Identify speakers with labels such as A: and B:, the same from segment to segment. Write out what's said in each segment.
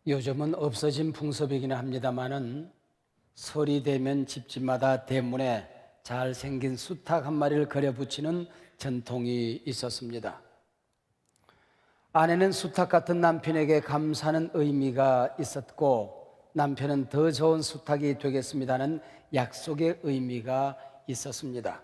A: 요즘은 없어진 풍습이기는 합니다마는 설이 되면 집집마다 대문에 잘생긴 수탉 한 마리를 그려 붙이는 전통이 있었습니다. 아내는 수탉 같은 남편에게 감사하는 의미가 있었고, 남편은 더 좋은 수탉이 되겠습니다는 약속의 의미가 있었습니다.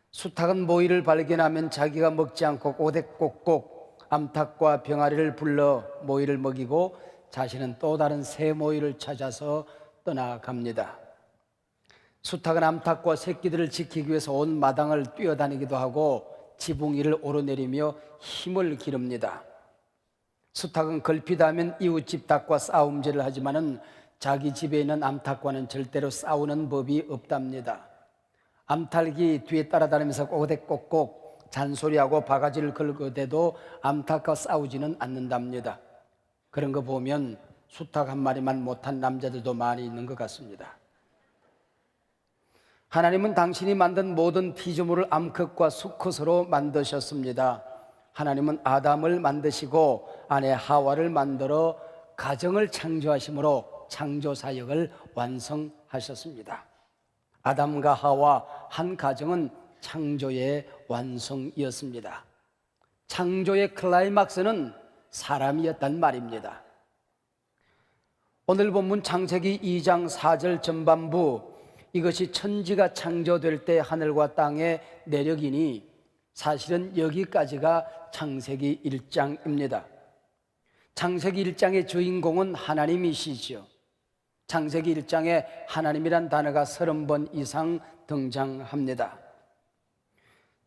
A: 수탉은 모이를 발견하면 자기가 먹지 않고 꼬대꼭꼭 암탉과 병아리를 불러 모이를 먹이고 자신은 또 다른 새 모이를 찾아서 떠나갑니다. 수탉은 암탉과 새끼들을 지키기 위해서 온 마당을 뛰어다니기도 하고 지붕 위를 오르내리며 힘을 기릅니다. 수탉은 걸핏하면 이웃집 닭과 싸움질을 하지만은 자기 집에 있는 암탉과는 절대로 싸우는 법이 없답니다. 암탉이 뒤에 따라다니면서 꼬대꼭꼭 잔소리하고 바가지를 긁어대도 암탉과 싸우지는 않는답니다. 그런 거 보면 수탉 한 마리만 못한 남자들도 많이 있는 것 같습니다. 하나님은 당신이 만든 모든 피조물을 암컷과 수컷으로 만드셨습니다. 하나님은 아담을 만드시고 아내 하와를 만들어 가정을 창조하심으로 창조사역을 완성하셨습니다. 아담과 하와 한 가정은 창조의 완성이었습니다. 창조의 클라이막스는 사람이었단 말입니다. 오늘 본문 창세기 2장 4절 전반부, 이것이 천지가 창조될 때 하늘과 땅의 내력이니 사실은 여기까지가 창세기 1장입니다. 창세기 1장의 주인공은 하나님이시죠. 창세기 1장에 하나님이란 단어가 30번 이상 등장합니다.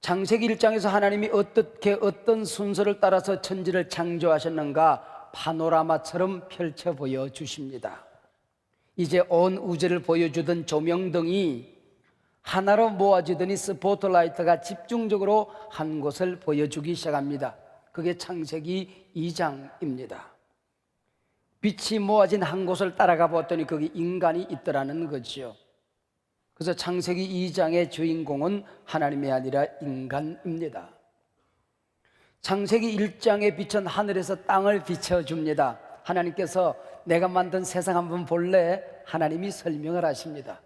A: 창세기 1장에서 하나님이 어떻게 어떤 순서를 따라서 천지를 창조하셨는가 파노라마처럼 펼쳐 보여주십니다. 이제 온 우주를 보여주던 조명등이 하나로 모아지더니 스포트라이트가 집중적으로 한 곳을 보여주기 시작합니다. 그게 창세기 2장입니다. 빛이 모아진 한 곳을 따라가 봤더니 거기 인간이 있더라는 거죠. 그래서 창세기 2장의 주인공은 하나님이 아니라 인간입니다. 창세기 1장의 빛은 하늘에서 땅을 비춰줍니다. 하나님께서 내가 만든 세상 한번 볼래? 하나님이 설명을 하십니다.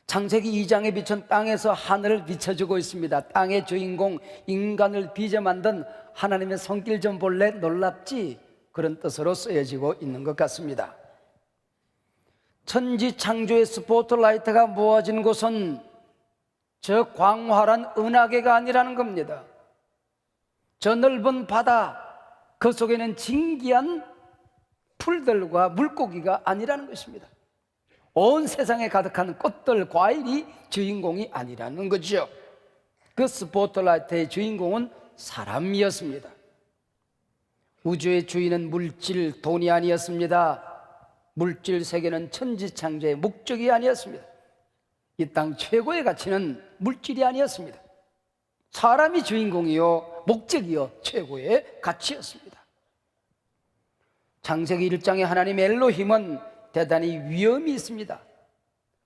A: 창세기 2장의 빛은 땅에서 하늘을 비춰주고 있습니다. 땅의 주인공 인간을 빚어 만든 하나님의 손길 좀 볼래? 놀랍지? 그런 뜻으로 쓰여지고 있는 것 같습니다. 천지 창조의 스포트라이트가 모아진 곳은 저 광활한 은하계가 아니라는 겁니다. 저 넓은 바다, 그 속에는 진기한 풀들과 물고기가 아니라는 것입니다. 온 세상에 가득한 꽃들, 과일이 주인공이 아니라는 거죠. 그 스포트라이트의 주인공은 사람이었습니다. 우주의 주인은 물질, 돈이 아니었습니다. 물질 세계는 천지창조의 목적이 아니었습니다. 이 땅 최고의 가치는 물질이 아니었습니다. 사람이 주인공이요, 목적이요, 최고의 가치였습니다. 창세기 1장에 하나님 엘로힘은 대단히 위엄이 있습니다.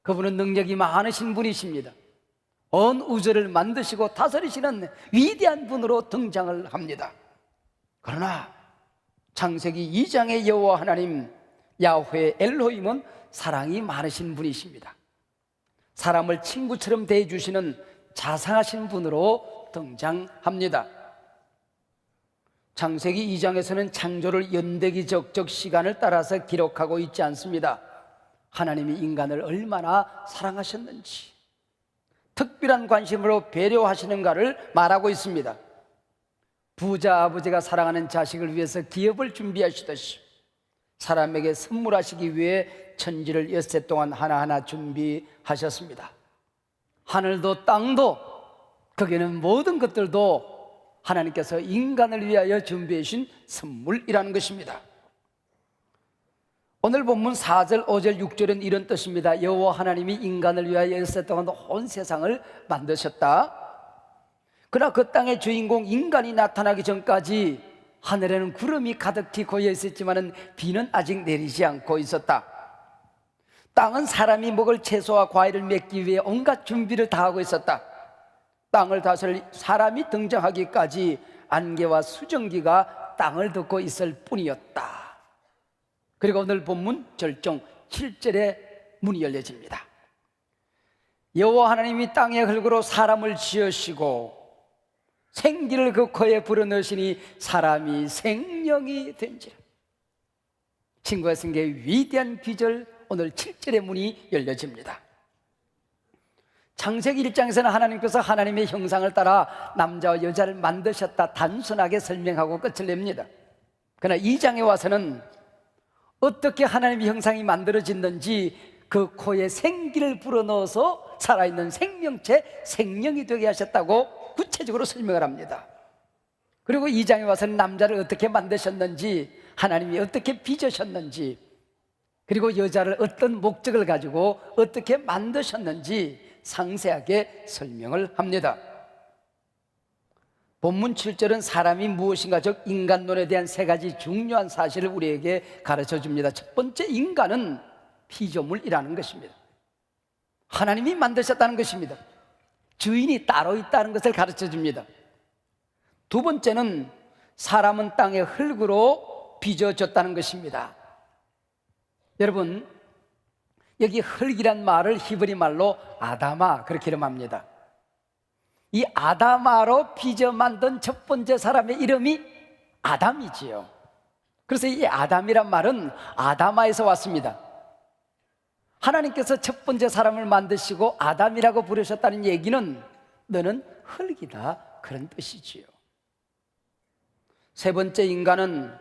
A: 그분은 능력이 많으신 분이십니다. 온 우주를 만드시고 다스리시는 위대한 분으로 등장을 합니다. 그러나 창세기 2장의 여호와 하나님 야훼 엘로힘은 사랑이 많으신 분이십니다. 사람을 친구처럼 대해주시는 자상하신 분으로 등장합니다. 창세기 2장에서는 창조를 연대기적적 시간을 따라서 기록하고 있지 않습니다. 하나님이 인간을 얼마나 사랑하셨는지, 특별한 관심으로 배려하시는가를 말하고 있습니다. 부자 아버지가 사랑하는 자식을 위해서 기업을 준비하시듯이 사람에게 선물하시기 위해 천지를 엿새 동안 하나하나 준비하셨습니다. 하늘도 땅도, 거기는 모든 것들도 하나님께서 인간을 위하여 준비해 주신 선물이라는 것입니다. 오늘 본문 4절, 5절, 6절은 이런 뜻입니다. 여호와 하나님이 인간을 위하여 엿새 동안 온 세상을 만드셨다. 그러나 그 땅의 주인공 인간이 나타나기 전까지 하늘에는 구름이 가득히 고여 있었지만 비는 아직 내리지 않고 있었다. 땅은 사람이 먹을 채소와 과일을 맺기 위해 온갖 준비를 다 하고 있었다. 땅을 다스릴 사람이 등장하기까지 안개와 수증기가 땅을 덮고 있을 뿐이었다. 그리고 오늘 본문 절정 7절에 문이 열려집니다. 여호와 하나님이 땅의 흙으로 사람을 지으시고 생기를 그 코에 불어넣으시니 사람이 생명이 된지라. 신구약 성경의 위대한 귀절, 오늘 7절의 문이 열려집니다. 창세기 1장에서는 하나님께서 하나님의 형상을 따라 남자와 여자를 만드셨다 단순하게 설명하고 끝을 냅니다. 그러나 2장에 와서는 어떻게 하나님의 형상이 만들어졌는지 그 코에 생기를 불어넣어서 살아있는 생명체, 생명이 되게 하셨다고 구체적으로 설명을 합니다. 그리고 2장에 와서는 남자를 어떻게 만드셨는지, 하나님이 어떻게 빚으셨는지, 그리고 여자를 어떤 목적을 가지고 어떻게 만드셨는지 상세하게 설명을 합니다. 본문 7절은 사람이 무엇인가, 즉 인간론에 대한 세 가지 중요한 사실을 우리에게 가르쳐 줍니다. 첫 번째, 인간은 피조물이라는 것입니다. 하나님이 만드셨다는 것입니다. 주인이 따로 있다는 것을 가르쳐 줍니다. 두 번째는 사람은 땅의 흙으로 빚어졌다는 것입니다. 여러분, 여기 흙이란 말을 히브리 말로 아다마, 그렇게 이름합니다. 이 아다마로 빚어 만든 첫 번째 사람의 이름이 아담이지요. 그래서 이 아담이란 말은 아다마에서 왔습니다. 하나님께서 첫 번째 사람을 만드시고 아담이라고 부르셨다는 얘기는 너는 흙이다, 그런 뜻이지요. 세 번째, 인간은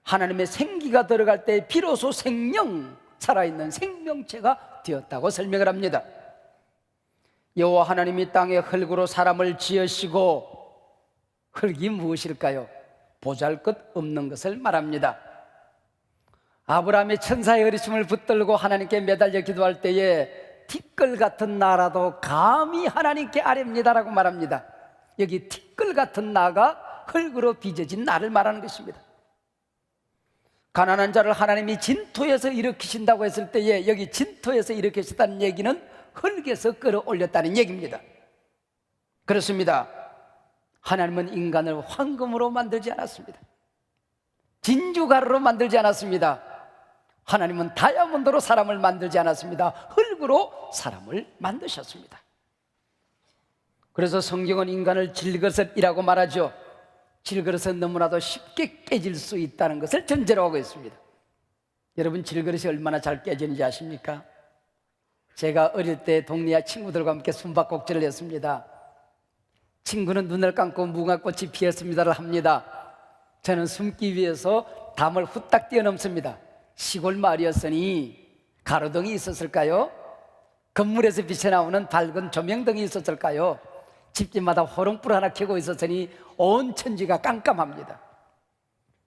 A: 하나님의 생기가 들어갈 때 비로소 생명, 살아있는 생명체가 되었다고 설명을 합니다. 여호와 하나님이 땅의 흙으로 사람을 지으시고, 흙이 무엇일까요? 보잘것없는 것을 말합니다. 아브라함의 천사의 어리심을 붙들고 하나님께 매달려 기도할 때에 티끌 같은 나라도 감히 하나님께 아뢰옵니다라고 말합니다. 여기 티끌 같은 나가 흙으로 빚어진 나를 말하는 것입니다. 가난한 자를 하나님이 진토에서 일으키신다고 했을 때에 여기 진토에서 일으키셨다는 얘기는 흙에서 끌어올렸다는 얘기입니다. 그렇습니다. 하나님은 인간을 황금으로 만들지 않았습니다. 진주가루로 만들지 않았습니다. 하나님은 다이아몬드로 사람을 만들지 않았습니다. 흙으로 사람을 만드셨습니다. 그래서 성경은 인간을 질그릇이라고 말하죠. 질그릇은 너무나도 쉽게 깨질 수 있다는 것을 전제로 하고 있습니다. 여러분, 질그릇이 얼마나 잘 깨지는지 아십니까? 제가 어릴 때 동네 친구들과 함께 숨바꼭질을 했습니다. 친구는 눈을 감고 무궁화꽃이 피었습니다를 합니다. 저는 숨기 위해서 담을 후딱 뛰어넘습니다. 시골 마을이었으니 가로등이 있었을까요? 건물에서 빛이 나오는 밝은 조명등이 있었을까요? 집집마다 호롱불 하나 켜고 있었으니 온 천지가 깜깜합니다.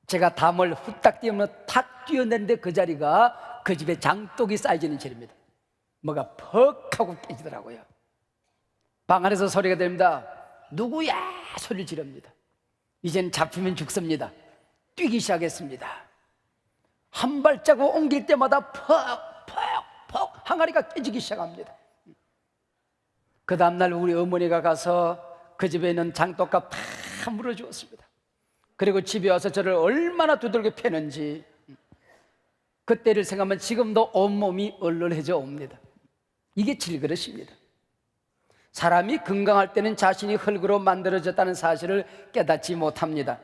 A: 제가 담을 후딱 뛰어넘어 탁 뛰어냈는데 그 자리가 그 집에 장독이 쌓여지는 자리입니다. 뭐가 퍽 하고 깨지더라고요. 방 안에서 소리가 됩니다. 누구야? 소리를 지릅니다. 이젠 잡히면 죽습니다. 뛰기 시작했습니다. 한 발자국 옮길 때마다 퍽 항아리가 깨지기 시작합니다. 그 다음날 우리 어머니가 가서 그 집에 있는 장독값 다 물어주었습니다. 그리고 집에 와서 저를 얼마나 두들겨 패는지, 그때를 생각하면 지금도 온몸이 얼얼해져 옵니다. 이게 질그릇입니다. 사람이 건강할 때는 자신이 흙으로 만들어졌다는 사실을 깨닫지 못합니다.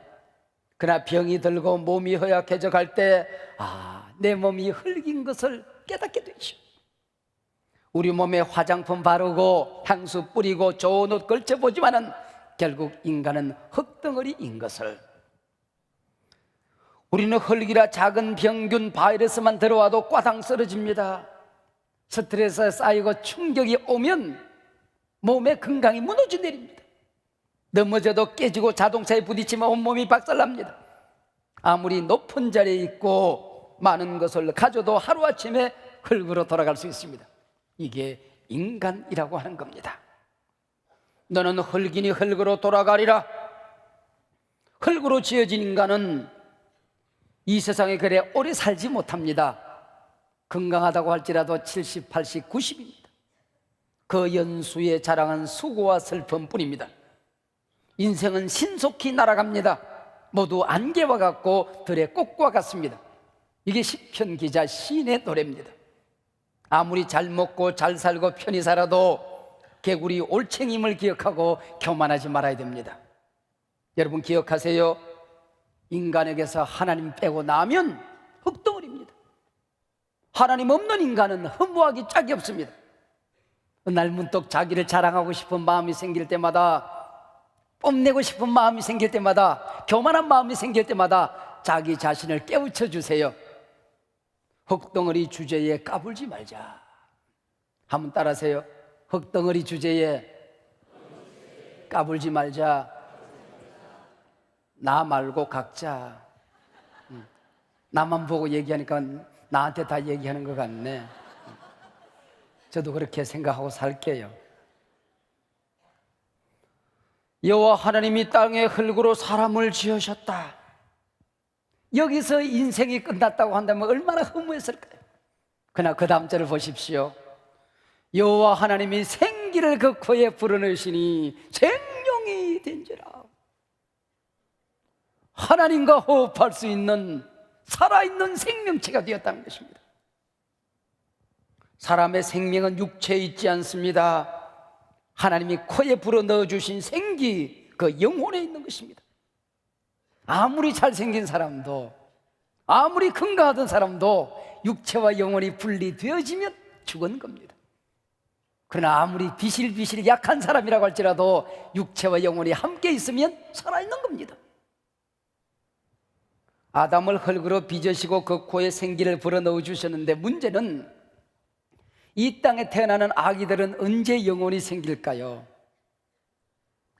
A: 그러나 병이 들고 몸이 허약해져 갈 때, 내 몸이 흙인 것을 깨닫게 되죠. 우리 몸에 화장품 바르고 향수 뿌리고 좋은 옷 걸쳐보지만은 결국 인간은 흙덩어리인 것을, 우리는 흙이라 작은 병균 바이러스만 들어와도 꽈당 쓰러집니다. 스트레스에 쌓이고 충격이 오면 몸의 건강이 무너져 내립니다. 넘어져도 깨지고 자동차에 부딪히면 온몸이 박살납니다. 아무리 높은 자리에 있고 많은 것을 가져도 하루아침에 흙으로 돌아갈 수 있습니다. 이게 인간이라고 하는 겁니다. 너는 흙이니 흙으로 돌아가리라. 흙으로 지어진 인간은 이 세상에 그래 오래 살지 못합니다. 건강하다고 할지라도 70, 80, 90입니다. 그 연수에 자랑한 수고와 슬픔뿐입니다. 인생은 신속히 날아갑니다. 모두 안개와 같고 들의 꽃과 같습니다. 이게 시편 기자 시인의 노래입니다. 아무리 잘 먹고 잘 살고 편히 살아도 개구리 올챙임을 기억하고 교만하지 말아야 됩니다. 여러분 기억하세요. 인간에게서 하나님 빼고 나면 흙덩어리입니다. 하나님 없는 인간은 허무하기 짝이 없습니다. 날 문득 자기를 자랑하고 싶은 마음이 생길 때마다, 뽐내고 싶은 마음이 생길 때마다, 교만한 마음이 생길 때마다 자기 자신을 깨우쳐 주세요. 흙덩어리 주제에 까불지 말자. 한번 따라하세요. 흙덩어리 주제에 까불지 말자. 나 말고 각자. 나만 보고 얘기하니까 나한테 다 얘기하는 것 같네. 저도 그렇게 생각하고 살게요. 여호와 하나님이 땅에 흙으로 사람을 지으셨다. 여기서 인생이 끝났다고 한다면 얼마나 허무했을까요? 그러나 그 다음 절을 보십시오. 여호와 하나님이 생기를 그 코에 불어넣으시니 생명이 된지라. 하나님과 호흡할 수 있는 살아있는 생명체가 되었다는 것입니다. 사람의 생명은 육체에 있지 않습니다. 하나님이 코에 불어넣어 주신 생기, 그 영혼에 있는 것입니다. 아무리 잘생긴 사람도, 아무리 건강하던 사람도 육체와 영혼이 분리되어지면 죽은 겁니다. 그러나 아무리 비실비실 약한 사람이라고 할지라도 육체와 영혼이 함께 있으면 살아있는 겁니다. 아담을 흙으로 빚으시고 그 코에 생기를 불어넣어 주셨는데, 문제는 이 땅에 태어나는 아기들은 언제 영혼이 생길까요?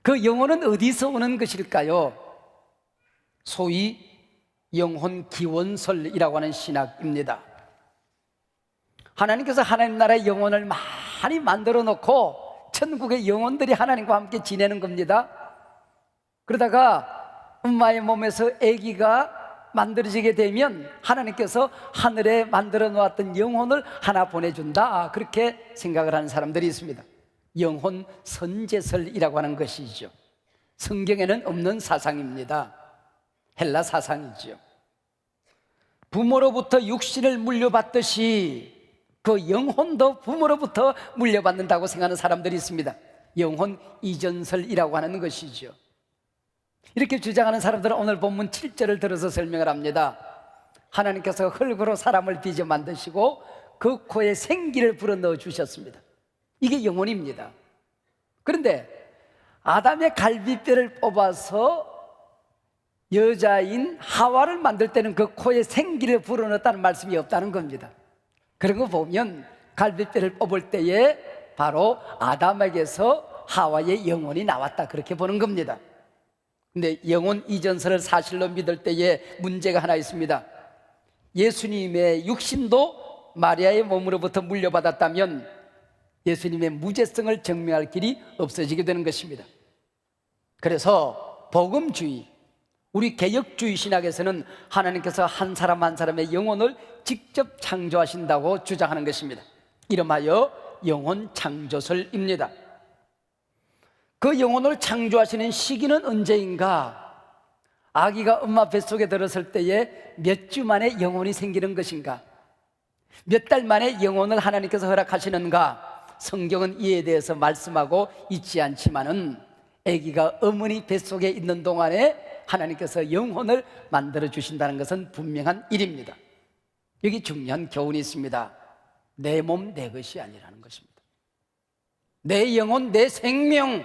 A: 그 영혼은 어디서 오는 것일까요? 소위 영혼 기원설이라고 하는 신학입니다. 하나님께서 하나님 나라의 영혼을 많이 만들어 놓고 천국의 영혼들이 하나님과 함께 지내는 겁니다. 그러다가 엄마의 몸에서 아기가 만들어지게 되면 하나님께서 하늘에 만들어 놓았던 영혼을 하나 보내준다, 그렇게 생각을 하는 사람들이 있습니다. 영혼 선제설이라고 하는 것이죠. 성경에는 없는 사상입니다. 헬라 사상이죠. 부모로부터 육신을 물려받듯이 그 영혼도 부모로부터 물려받는다고 생각하는 사람들이 있습니다. 영혼 이전설이라고 하는 것이죠. 이렇게 주장하는 사람들은 오늘 본문 7절을 들어서 설명을 합니다. 하나님께서 흙으로 사람을 빚어 만드시고 그 코에 생기를 불어넣어 주셨습니다. 이게 영혼입니다. 그런데 아담의 갈비뼈를 뽑아서 여자인 하와를 만들 때는 그 코에 생기를 불어넣었다는 말씀이 없다는 겁니다. 그런 거 보면 갈비뼈를 뽑을 때에 바로 아담에게서 하와의 영혼이 나왔다, 그렇게 보는 겁니다. 근데 영혼 이전설을 사실로 믿을 때에 문제가 하나 있습니다. 예수님의 육신도 마리아의 몸으로부터 물려받았다면 예수님의 무죄성을 증명할 길이 없어지게 되는 것입니다. 그래서 복음주의, 우리 개혁주의 신학에서는 하나님께서 한 사람 한 사람의 영혼을 직접 창조하신다고 주장하는 것입니다. 이름하여 영혼 창조설입니다. 그 영혼을 창조하시는 시기는 언제인가? 아기가 엄마 뱃속에 들었을 때에 몇 주 만에 영혼이 생기는 것인가? 몇 달 만에 영혼을 하나님께서 허락하시는가? 성경은 이에 대해서 말씀하고 있지 않지만은 아기가 어머니 뱃속에 있는 동안에 하나님께서 영혼을 만들어 주신다는 것은 분명한 일입니다. 여기 중요한 교훈이 있습니다. 내 몸 내 것이 아니라는 것입니다. 내 영혼 내 생명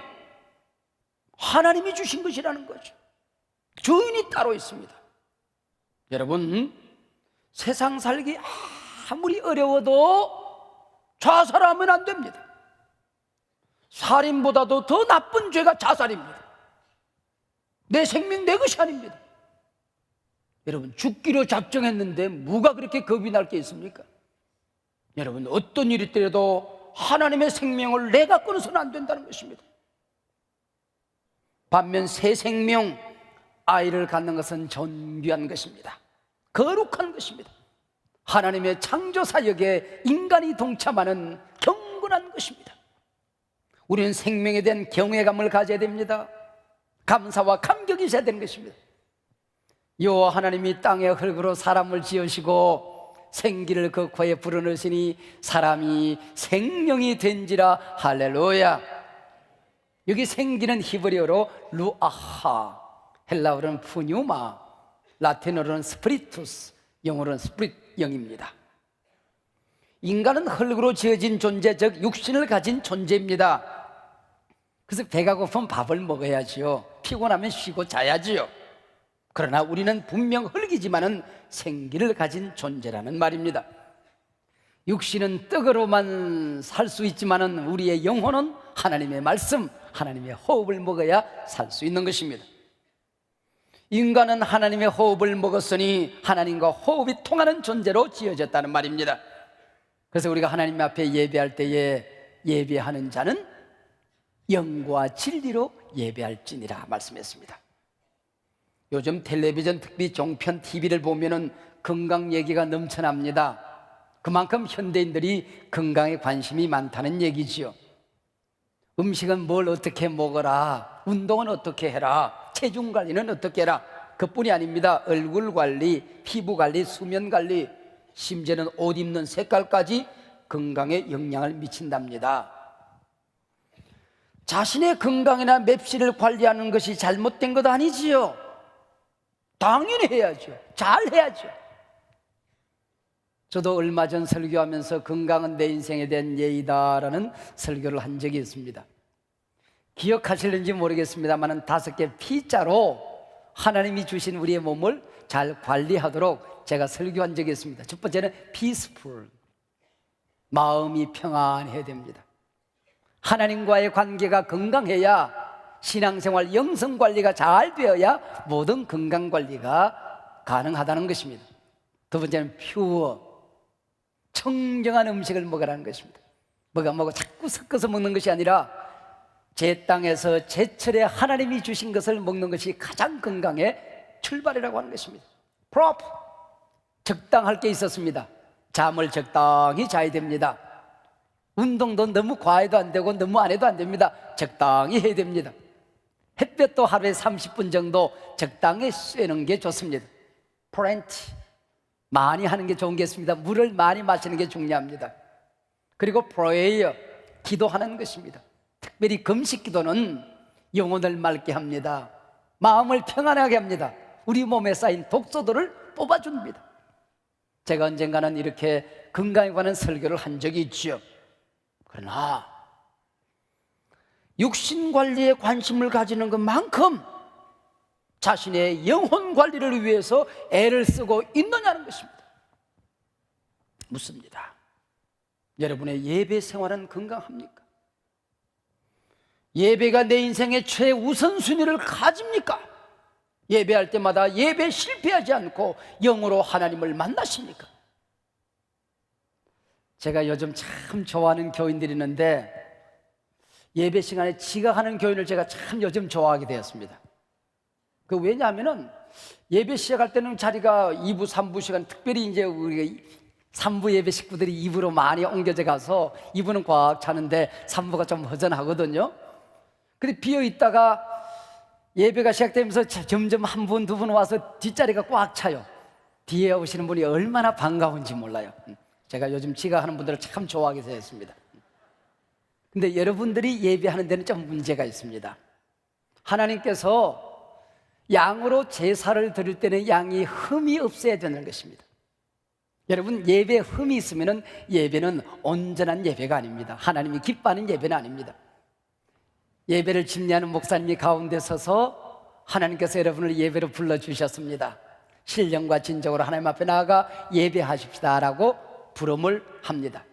A: 하나님이 주신 것이라는 거죠. 주인이 따로 있습니다. 여러분, 세상 살기 아무리 어려워도 자살하면 안 됩니다. 살인보다도 더 나쁜 죄가 자살입니다. 내 생명 내 것이 아닙니다. 여러분, 죽기로 작정했는데 뭐가 그렇게 겁이 날 게 있습니까? 여러분, 어떤 일이 있더라도 하나님의 생명을 내가 끊어서는 안 된다는 것입니다. 반면 새 생명, 아이를 갖는 것은 존귀한 것입니다. 거룩한 것입니다. 하나님의 창조 사역에 인간이 동참하는 경건한 것입니다. 우리는 생명에 대한 경외감을 가져야 됩니다. 감사와 감격이 있어야 되는 것입니다. 여호와 하나님이 땅의 흙으로 사람을 지으시고 생기를 그 코에 불어넣으시니 사람이 생명이 된지라. 할렐루야. 여기 생기는 히브리어로 루아하, 헬라어로는 푸뉴마, 라틴어로는 스프리투스, 영어로는 스프릿, 영입니다. 인간은 흙으로 지어진 존재, 즉 육신을 가진 존재입니다. 그래서 배가 고프면 밥을 먹어야지요. 피곤하면 쉬고 자야지요. 그러나 우리는 분명 흙이지만은 생기를 가진 존재라는 말입니다. 육신은 떡으로만 살 수 있지만은 우리의 영혼은 하나님의 말씀, 하나님의 호흡을 먹어야 살 수 있는 것입니다. 인간은 하나님의 호흡을 먹었으니 하나님과 호흡이 통하는 존재로 지어졌다는 말입니다. 그래서 우리가 하나님 앞에 예배할 때에 예배하는 자는 영과 진리로 예배할지니라 말씀했습니다. 요즘 텔레비전, 특히 종편 TV를 보면은 건강 얘기가 넘쳐납니다. 그만큼 현대인들이 건강에 관심이 많다는 얘기지요. 음식은 뭘 어떻게 먹어라, 운동은 어떻게 해라, 체중 관리는 어떻게 해라, 그뿐이 아닙니다. 얼굴 관리, 피부 관리, 수면 관리, 심지어는 옷 입는 색깔까지 건강에 영향을 미친답니다. 자신의 건강이나 맵시를 관리하는 것이 잘못된 것 아니지요? 당연히 해야죠. 잘 해야죠. 저도 얼마 전 설교하면서 건강은 내 인생에 대한 예의다라는 설교를 한 적이 있습니다. 기억하실는지 모르겠습니다만 5개 P자로 하나님이 주신 우리의 몸을 잘 관리하도록 제가 설교한 적이 있습니다. 첫 번째는 peaceful, 마음이 평안해야 됩니다. 하나님과의 관계가 건강해야 신앙생활, 영성관리가 잘 되어야 모든 건강관리가 가능하다는 것입니다. 두 번째는 pure, 청정한 음식을 먹으라는 것입니다. 뭐가 자꾸 섞어서 먹는 것이 아니라 제 땅에서 제철에 하나님이 주신 것을 먹는 것이 가장 건강의 출발이라고 하는 것입니다. proper, 적당할 게 있었습니다. 잠을 적당히 자야 됩니다. 운동도 너무 과해도 안 되고 너무 안 해도 안 됩니다. 적당히 해야 됩니다. 햇볕도 하루에 30분 정도 적당히 쐬는 게 좋습니다. plenty, 많이 하는 게 좋은 게 있습니다. 물을 많이 마시는 게 중요합니다. 그리고 prayer, 기도하는 것입니다. 특별히 금식 기도는 영혼을 맑게 합니다. 마음을 평안하게 합니다. 우리 몸에 쌓인 독소들을 뽑아줍니다. 제가 언젠가는 이렇게 건강에 관한 설교를 한 적이 있죠. 그러나 육신 관리에 관심을 가지는 것만큼 자신의 영혼 관리를 위해서 애를 쓰고 있느냐는 것입니다. 묻습니다. 여러분의 예배 생활은 건강합니까? 예배가 내 인생의 최우선순위를 가집니까? 예배할 때마다 예배 실패하지 않고 영으로 하나님을 만나십니까? 제가 요즘 참 좋아하는 교인들이 있는데 예배 시간에 지각하는 교인을 제가 참 요즘 좋아하게 되었습니다. 왜냐하면은 예배 시작할 때는 자리가 2부, 3부 시간, 특별히 이제 우리 3부 예배 식구들이 2부로 많이 옮겨져 가서 2부는 꽉 차는데 3부가 좀 허전하거든요. 근데 비어 있다가 예배가 시작되면서 점점 한 분, 두 분 와서 뒷자리가 꽉 차요. 뒤에 오시는 분이 얼마나 반가운지 몰라요. 제가 요즘 지각하는 분들을 참 좋아하게 되었습니다. 근데 여러분들이 예배하는 데는 좀 문제가 있습니다. 하나님께서 양으로 제사를 드릴 때는 양이 흠이 없어야 되는 것입니다. 여러분, 예배에 흠이 있으면 예배는 온전한 예배가 아닙니다. 하나님이 기뻐하는 예배는 아닙니다. 예배를 집례하는 목사님이 가운데 서서 하나님께서 여러분을 예배로 불러주셨습니다. 신령과 진정으로 하나님 앞에 나아가 예배하십시다 라고 부름을 합니다.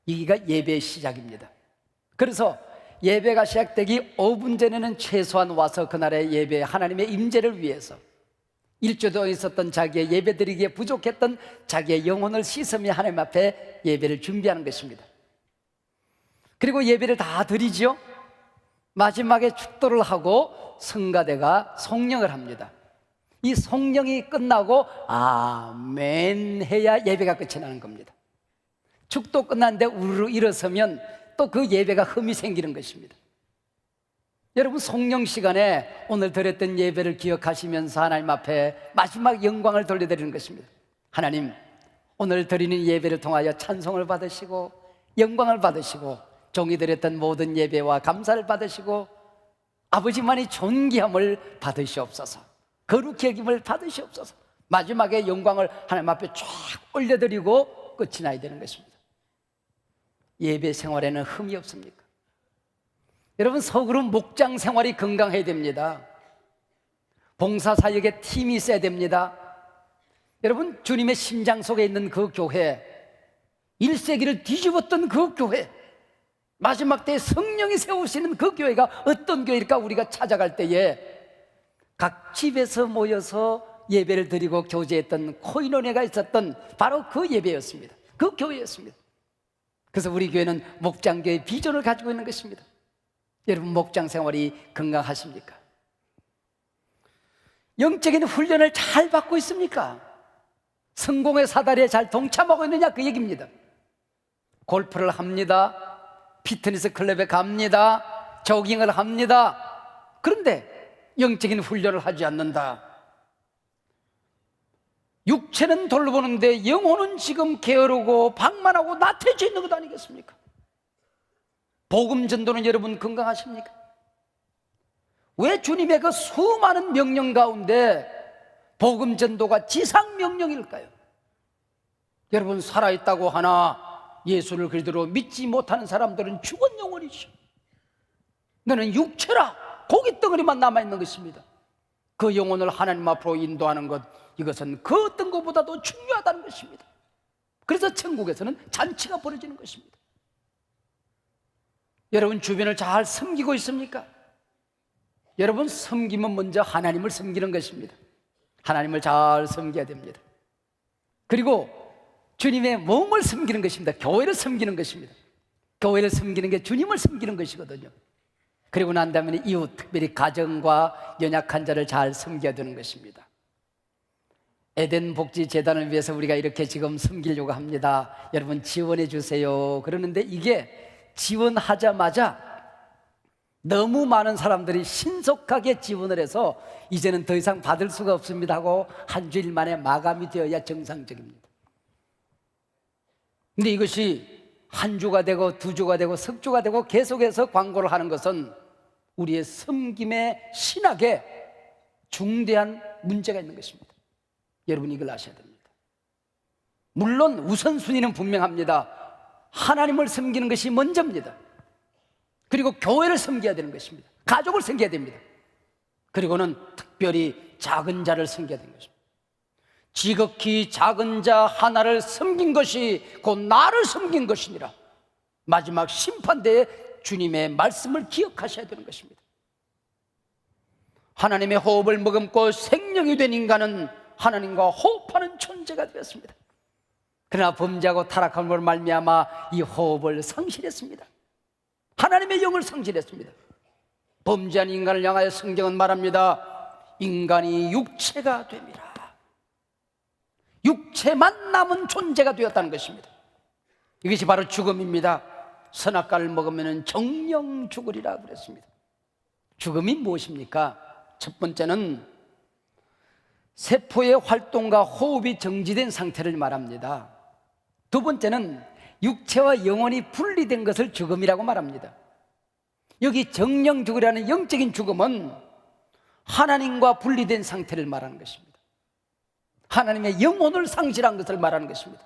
A: 여기가 예배의 시작입니다. 그래서 예배가 시작되기 5분 전에는 최소한 와서 그날의 예배, 하나님의 임재를 위해서 일주도 있었던 자기의 예배드리기에 부족했던 자기의 영혼을 씻으며 하나님 앞에 예배를 준비하는 것입니다. 그리고 예배를 다 드리죠. 마지막에 축도를 하고 성가대가 송영을 합니다. 이 송영이 끝나고 아멘 해야 예배가 끝이 나는 겁니다. 축도 끝났는데 우르르 일어서면 또 그 예배가 흠이 생기는 것입니다. 여러분, 성령 시간에 오늘 드렸던 예배를 기억하시면서 하나님 앞에 마지막 영광을 돌려드리는 것입니다. 하나님, 오늘 드리는 예배를 통하여 찬송을 받으시고 영광을 받으시고 종이 드렸던 모든 예배와 감사를 받으시고 아버지만이 존귀함을 받으시옵소서, 거룩히 여김을 받으시옵소서. 마지막에 영광을 하나님 앞에 쫙 올려드리고 끝이 나야 되는 것입니다. 예배 생활에는 흠이 없습니까? 여러분, 서그룹 목장 생활이 건강해야 됩니다. 봉사사역에 팀이 있어야 됩니다. 여러분, 주님의 심장 속에 있는 그 교회, 1세기를 뒤집었던 그 교회, 마지막 때에 성령이 세우시는 그 교회가 어떤 교회일까? 우리가 찾아갈 때에 각 집에서 모여서 예배를 드리고 교제했던 코인원회가 있었던 바로 그 예배였습니다. 그 교회였습니다. 그래서 우리 교회는 목장교회의 비전을 가지고 있는 것입니다. 여러분, 목장 생활이 건강하십니까? 영적인 훈련을 잘 받고 있습니까? 성공의 사다리에 잘 동참하고 있느냐, 그 얘기입니다. 골프를 합니다. 피트니스 클럽에 갑니다. 조깅을 합니다. 그런데 영적인 훈련을 하지 않는다. 육체는 돌로 보는데 영혼은 지금 게으르고 방만하고 나태해져 있는 것 아니겠습니까? 복음 전도는 여러분 건강하십니까? 왜 주님의 그 수많은 명령 가운데 복음 전도가 지상 명령일까요? 여러분, 살아있다고 하나 예수를 그리스도로 믿지 못하는 사람들은 죽은 영혼이죠. 너는 육체라, 고기 덩어리만 남아있는 것입니다. 그 영혼을 하나님 앞으로 인도하는 것, 이것은 그 어떤 것보다도 중요하다는 것입니다. 그래서 천국에서는 잔치가 벌어지는 것입니다. 여러분, 주변을 잘 섬기고 있습니까? 여러분, 섬기면 먼저 하나님을 섬기는 것입니다. 하나님을 잘 섬겨야 됩니다. 그리고 주님의 몸을 섬기는 것입니다. 교회를 섬기는 것입니다. 교회를 섬기는 게 주님을 섬기는 것이거든요. 그리고 난 다음에 이웃, 특별히 가정과 연약한 자를 잘 섬겨야 되는 것입니다. 에덴 복지 재단을 위해서 우리가 이렇게 지금 섬기려고 합니다. 여러분, 지원해 주세요. 그러는데 이게 지원하자마자 너무 많은 사람들이 신속하게 지원을 해서 이제는 더 이상 받을 수가 없습니다 하고 한 주일 만에 마감이 되어야 정상적입니다. 근데 이것이 한 주가 되고 두 주가 되고 석 주가 되고 계속해서 광고를 하는 것은 우리의 섬김의 신학에 중대한 문제가 있는 것입니다. 여러분, 이걸 아셔야 됩니다. 물론 우선순위는 분명합니다. 하나님을 섬기는 것이 먼저입니다. 그리고 교회를 섬겨야 되는 것입니다. 가족을 섬겨야 됩니다. 그리고는 특별히 작은 자를 섬겨야 되는 것입니다. 지극히 작은 자 하나를 섬긴 것이 곧 나를 섬긴 것이니라. 마지막 심판대에 주님의 말씀을 기억하셔야 되는 것입니다. 하나님의 호흡을 머금고 생명이 된 인간은 하나님과 호흡하는 존재가 되었습니다. 그러나 범죄하고 타락함으로 말미암아 이 호흡을 상실했습니다. 하나님의 영을 상실했습니다. 범죄한 인간을 향하여 성경은 말합니다. 인간이 육체가 됨이라. 육체만 남은 존재가 되었다는 것입니다. 이것이 바로 죽음입니다. 선악과를 먹으면 정령 죽으리라 그랬습니다. 죽음이 무엇입니까? 첫 번째는 세포의 활동과 호흡이 정지된 상태를 말합니다. 두 번째는 육체와 영혼이 분리된 것을 죽음이라고 말합니다. 여기 정령 죽으라는 영적인 죽음은 하나님과 분리된 상태를 말하는 것입니다. 하나님의 영혼을 상실한 것을 말하는 것입니다.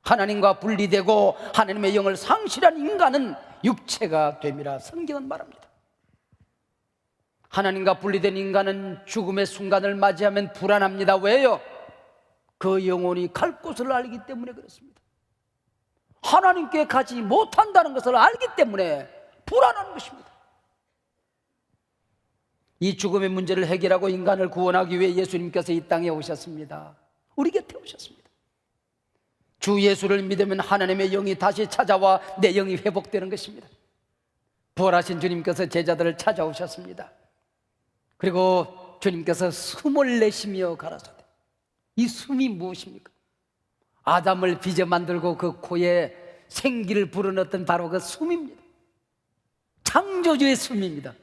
A: 하나님과 분리되고 하나님의 영을 상실한 인간은 육체가 됨이라 성경은 말합니다. 하나님과 분리된 인간은 죽음의 순간을 맞이하면 불안합니다. 왜요? 그 영혼이 갈 곳을 알기 때문에 그렇습니다. 하나님께 가지 못한다는 것을 알기 때문에 불안한 것입니다. 이 죽음의 문제를 해결하고 인간을 구원하기 위해 예수님께서 이 땅에 오셨습니다. 우리 곁에 오셨습니다. 주 예수를 믿으면 하나님의 영이 다시 찾아와 내 영이 회복되는 것입니다. 부활하신 주님께서 제자들을 찾아오셨습니다. 그리고 주님께서 숨을 내쉬며 가라사대. 이 숨이 무엇입니까? 아담을 빚어 만들고 그 코에 생기를 불어넣었던 바로 그 숨입니다. 창조주의 숨입니다.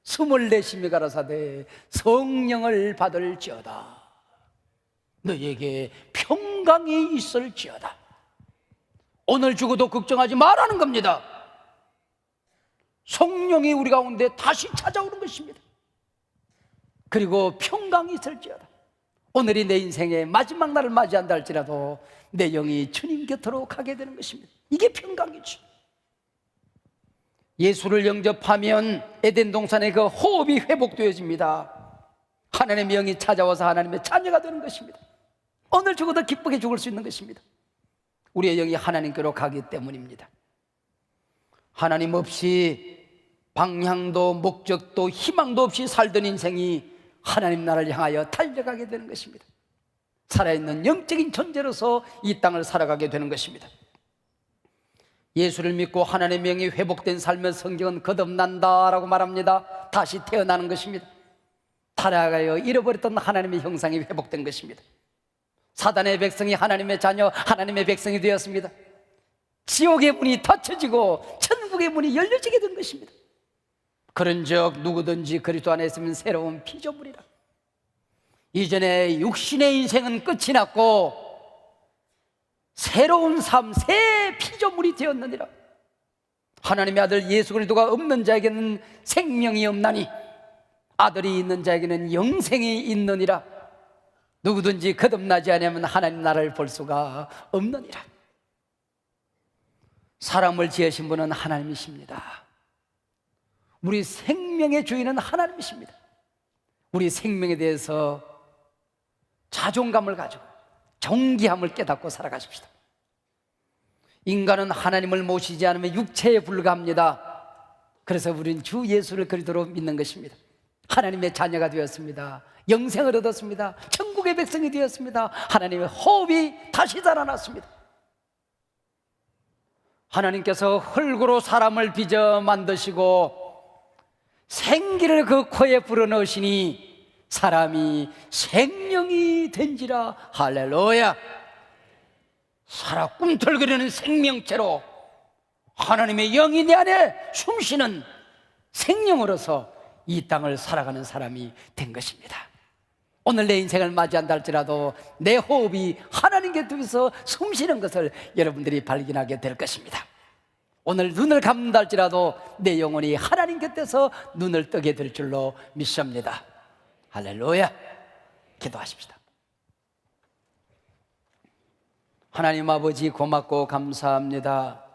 A: 숨을 내쉬며 가라사대 성령을 받을지어다. 너에게 평강이 있을지어다. 오늘 죽어도 걱정하지 말라는 겁니다. 성령이 우리 가운데 다시 찾아오는 것입니다. 그리고 평강이 있을지어다. 오늘이 내 인생의 마지막 날을 맞이한다 할지라도 내 영이 주님 곁으로 가게 되는 것입니다. 이게 평강이죠. 예수를 영접하면 에덴 동산의 그 호흡이 회복되어집니다. 하나님의 영이 찾아와서 하나님의 자녀가 되는 것입니다. 오늘 죽어도 기쁘게 죽을 수 있는 것입니다. 우리의 영이 하나님께로 가기 때문입니다. 하나님 없이 방향도 목적도 희망도 없이 살던 인생이 하나님 나라를 향하여 달려가게 되는 것입니다. 살아있는 영적인 존재로서 이 땅을 살아가게 되는 것입니다. 예수를 믿고 하나님의 영이 회복된 삶은 성경은 거듭난다라고 말합니다. 다시 태어나는 것입니다. 타락하여 잃어버렸던 하나님의 형상이 회복된 것입니다. 사단의 백성이 하나님의 자녀, 하나님의 백성이 되었습니다. 지옥의 문이 닫혀지고 천국의 문이 열려지게 된 것입니다. 그런즉 누구든지 그리스도 안에 있으면 새로운 피조물이라. 이전에 육신의 인생은 끝이 났고 새로운 삶, 새 피조물이 되었느니라. 하나님의 아들 예수 그리스도가 없는 자에게는 생명이 없나니 아들이 있는 자에게는 영생이 있느니라. 누구든지 거듭나지 않으면 하나님 나라를 볼 수가 없느니라. 사람을 지으신 분은 하나님이십니다. 우리 생명의 주인은 하나님이십니다. 우리 생명에 대해서 자존감을 가지고 존귀함을 깨닫고 살아가십시다. 인간은 하나님을 모시지 않으면 육체에 불과합니다. 그래서 우리는 주 예수를 그리스도로 믿는 것입니다. 하나님의 자녀가 되었습니다. 영생을 얻었습니다. 천국의 백성이 되었습니다. 하나님의 호흡이 다시 살아났습니다. 하나님께서 흙으로 사람을 빚어 만드시고 생기를 그 코에 불어넣으시니 사람이 생명이 된지라. 할렐루야. 살아 꿈틀거리는 생명체로 하나님의 영이 내 안에 숨쉬는 생명으로서 이 땅을 살아가는 사람이 된 것입니다. 오늘 내 인생을 맞이한다 할지라도 내 호흡이 하나님 곁에서 숨쉬는 것을 여러분들이 발견하게 될 것입니다. 오늘 눈을 감는다 할지라도 내 영혼이 하나님 곁에서 눈을 뜨게 될 줄로 믿습니다. 할렐루야. 기도하십시다. 하나님 아버지 고맙고 감사합니다.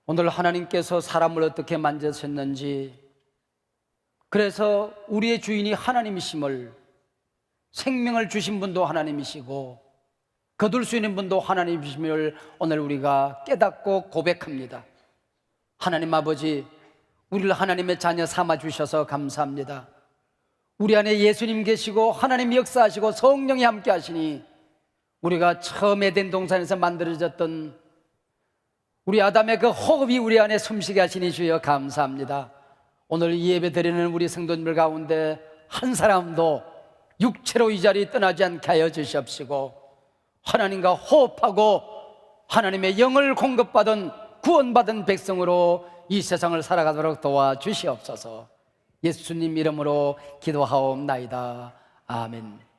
A: 오늘 하나님께서 사람을 어떻게 만드셨는지, 그래서 우리의 주인이 하나님이심을, 생명을 주신 분도 하나님이시고 거둘 수 있는 분도 하나님이심을 오늘 우리가 깨닫고 고백합니다. 하나님 아버지, 우리를 하나님의 자녀 삼아 주셔서 감사합니다. 우리 안에 예수님 계시고 하나님 역사하시고 성령이 함께 하시니 우리가 처음 에덴 동산에서 만들어졌던 우리 아담의 그 호흡이 우리 안에 숨쉬게 하시니 주여 감사합니다. 오늘 이 예배 드리는 우리 성도님들 가운데 한 사람도 육체로 이 자리 떠나지 않게 하여 주시옵시고, 하나님과 호흡하고 하나님의 영을 공급받은 구원받은 백성으로 이 세상을 살아가도록 도와주시옵소서. 예수님 이름으로 기도하옵나이다. 아멘.